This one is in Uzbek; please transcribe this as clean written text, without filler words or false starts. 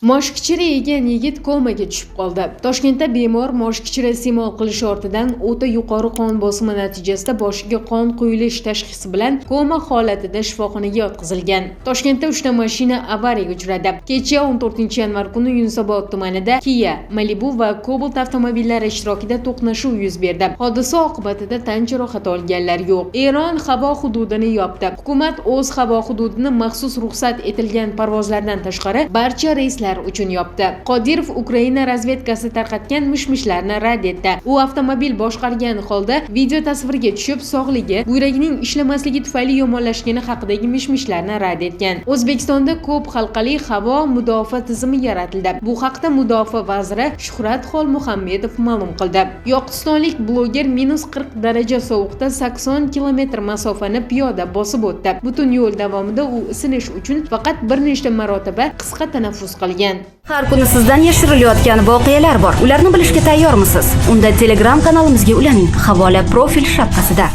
Moshkichiri yegan yigit komaga tushib qoldi. Toshkentda bemor moshkichiri iste'mol qilish ortidan o'ta yuqori qon bosimi natijasida boshiga qon quyilish tashxisi bilan koma holatida shifoxonaga yotqizilgan. Toshkentda 3 ta mashina avariyaga uchradi. Kecha 14-yanvar kuni Yunusobod tumanida Kia, Malibu va Cobalt avtomobillari ishtirokida to'qnashuv yuz berdi. Hodisa oqibatida tan jarohati olganlar yo'q. Eron havo hududini yopdi. Hukumat o'z havo hududini maxsus ruxsat etilgan parvozlardan tashqari barcha reyslar uchun yopdi. Qodirov Ukraina razvedkasi tarqatgan mish-mishlarni rad etdi. U avtomobil boshqargan holda video tasvirga tushib, sog'ligi, yuragining ishlamasligi tufayli yomonlashgani haqidagi mish-mishlarni rad etgan. O'zbekistonda ko'p xalqali havo mudofaa tizimi yaratildi. Bu haqda Mudofaa vaziri Shuhrat Xolmuhammedov ma'lum qildi. Yoqutistonlik bloger -40 daraja sovuqda 80 kilometr masofani piyoda bosib o'tdi. Butun yo'l davomida u isinish uchun faqat bir nechta marotaba qisqa tanaffus qilgan. Har kuni sizdan yashirilayotgan voqealar bor. Ularni bilishga tayyormisiz? Unda Telegram kanalimizga ulaning. Havola profil shapkasida.